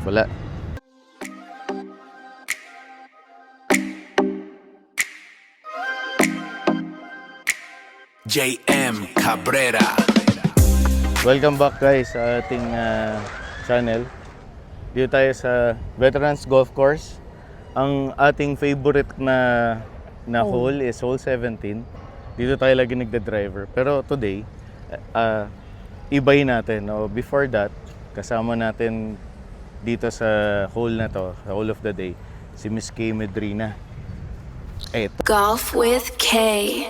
Wala. JM Cabrera. Welcome back guys sa ating channel. Dito tayo sa Veterans Golf Course. Ang ating favorite na hole is hole 17. Dito tayo lagi nagda-driver. Pero today, ibayin natin. No? Before that, kasama natin dito sa hole na to, sa hole of the day, si Miss Kay Medrina. Eto. Golf with Kay.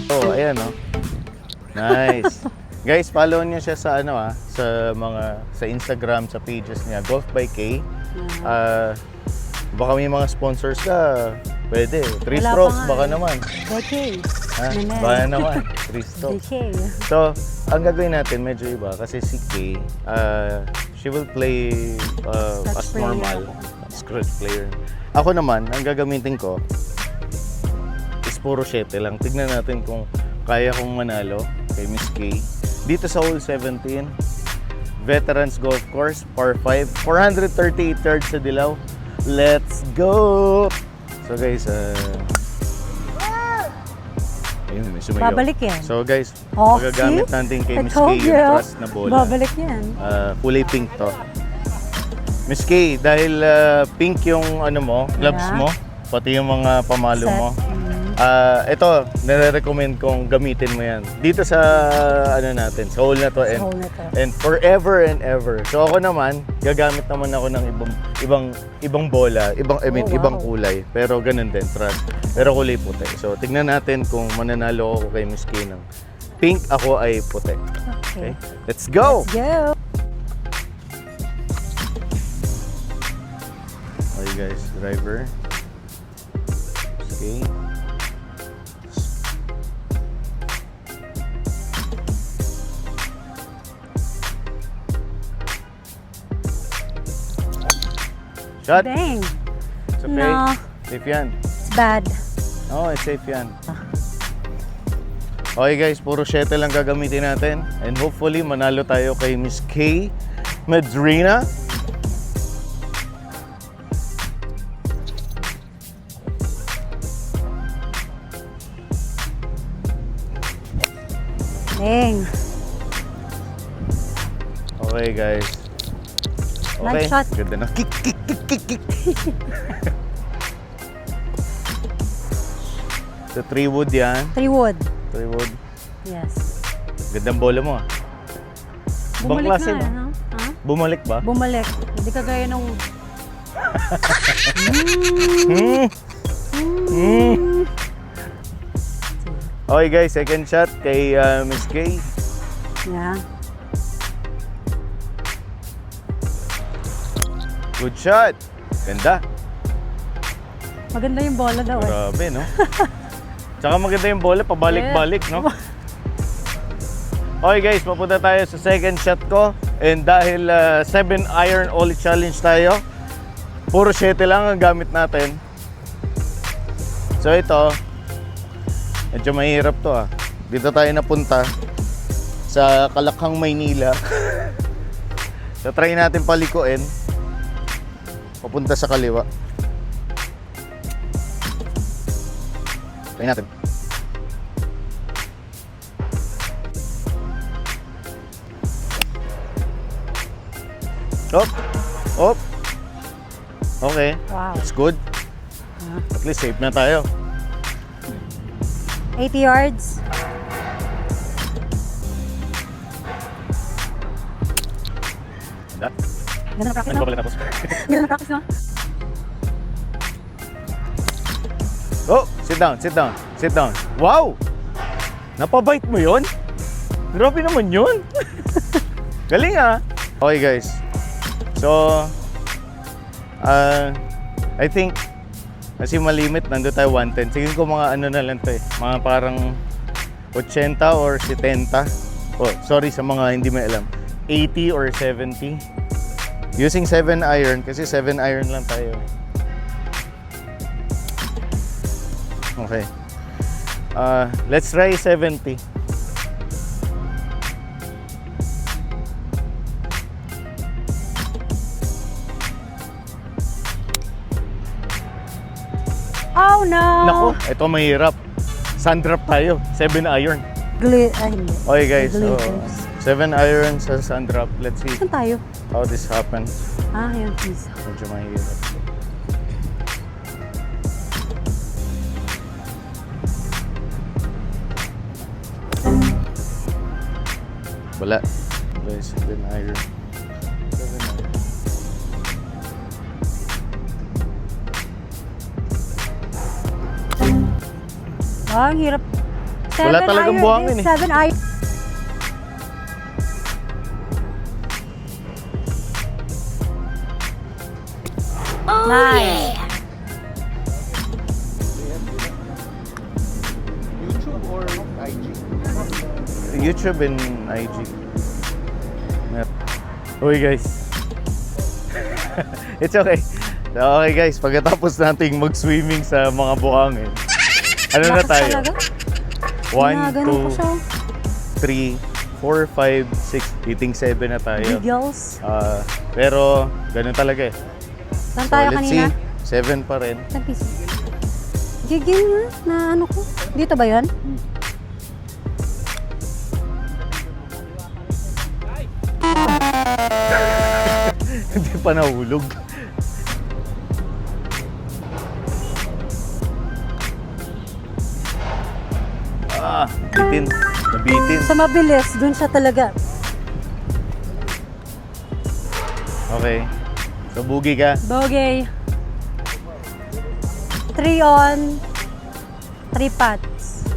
Oh, ayan oh. Nice. Guys, follow niyo siya sa sa Instagram, sa pages niya, Golf by Kay. Baka may mga sponsors ka, pwede. 3 strokes, baka naman. Okay. Baka naman, 3 strokes. Okay. So, ang gagawin natin medyo iba kasi si Kay, she will play as normal, scratch player. Ako naman, ang gagamitin ko is puro 7 lang. Tignan natin kung kaya kong manalo kay Miss Kay. Dito sa hole 17, Veterans Golf Course, par 5, 438 yards sa dilaw. Let's go! So guys, ayun, may sumayaw. Babalik yan. So guys, Oh, magagamit see? natin kay I Miss told Kay you. yung trust na bola. Babalik yan. Kulay pink to. Miss Kay, dahil pink yung gloves Yeah. mo, pati yung mga pamalo Set. mo. Ito, nire-recommend kong gamitin mo yan. Dito sa natin, sa hole na to, Sa hole na to. and forever and ever. So ako naman, gagamit naman ako ng ibang bola, ibang kulay, pero ganun din, trust. Pero kulay puti. So tignan natin kung mananalo ako kay Miss Kay ng pink, ako ay puti. Okay. Let's go! Let's go! Okay guys, driver. Okay. Shot! Dang. It's okay. No. Safe yan. It's bad. Oo, it's safe yan. Okay guys, puro 7 lang gagamitin natin. And hopefully, manalo tayo kay Miss Kay Medrina. Dang. Okay guys. Okay. Nice shot. Ganda na. Kick, kick, kick, kick, kick. So 3 wood yan. 3 wood. 3 wood. Yes. Gandang bola mo ah. Ibang Bumalik klase, na, no? ano? Ha? Bumalik ba? Bumalik. Hindi kagaya nung... Okay guys, second shot kay Miss Kay. Yeah. Good shot. Ganda. Maganda yung bola daw eh. Grabe, no? Tsaka maganda yung bola, pabalik-balik, no? Okay guys, papunta tayo sa second shot ko. And dahil 7 iron only challenge tayo, puro 7 lang ang gamit natin. So ito, medyo mahirap to ah. Dito tayo napunta sa Kalakhang, Maynila. So try natin palikuin. Papunta sa kaliwa. Try natin. Op! Op! Okay. Wow. That's good. At least safe na tayo. 80 yards. Ganda. Ganda na practice, Ano no? ba pala tapos? Ganda na practice, no? Oh! Sit down, sit down, sit down. Wow! Napabite mo yun? Grabe naman yun. Galing ah. Okay guys. So, I think kasi malimit, nandun tayo 110. Sige ko mga ano na lang to eh. Mga parang 80 or 70. Oh, sorry sa mga hindi may alam. 80 or 70. Using 7 iron kasi 7 iron lang tayo. Okay. Let's try 70. Oh no! Nako, ito mahirap. Sun drop tayo, 7 iron. Hindi. Okay guys, so Glitters. 7 iron sa sun drop. Let's see Saan tayo? how this happens. Yun, please. Medyo mahirap. Wala. Guys, 7 iron. 7 iron. Ang hirap. Wala talagang buhangin eh. 7 iron. Nice. YouTube or IG? YouTube and IG. Okay guys. It's okay. Okay guys, pagkatapos nating mag-swimming sa mga buhangin, ano na Lakas tayo? talaga. 1, Ganun pa 2, siya. 3, 4, 5, 6, eating 7 na tayo. Giggles. Pero ganun talaga eh. Saan tayo let's kanina? see, 7 pa rin. Nag-kiss. Gigil na ano ko. Dito ba yan? Hindi pa nahulog. Bitin. Nabitin. Sa mabilis, dun siya talaga. Okay. So, bugi ka. Bogey. 3 on, 3 pats.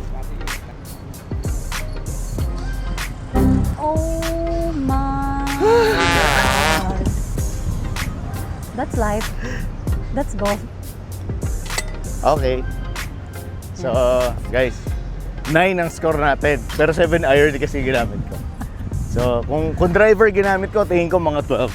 Oh my God. That's life. That's golf. Okay. So, guys, 9 ang score natin. Pero 7 iron kasi ginamit ko. So, kung driver ginamit ko, tingin ko mga 12.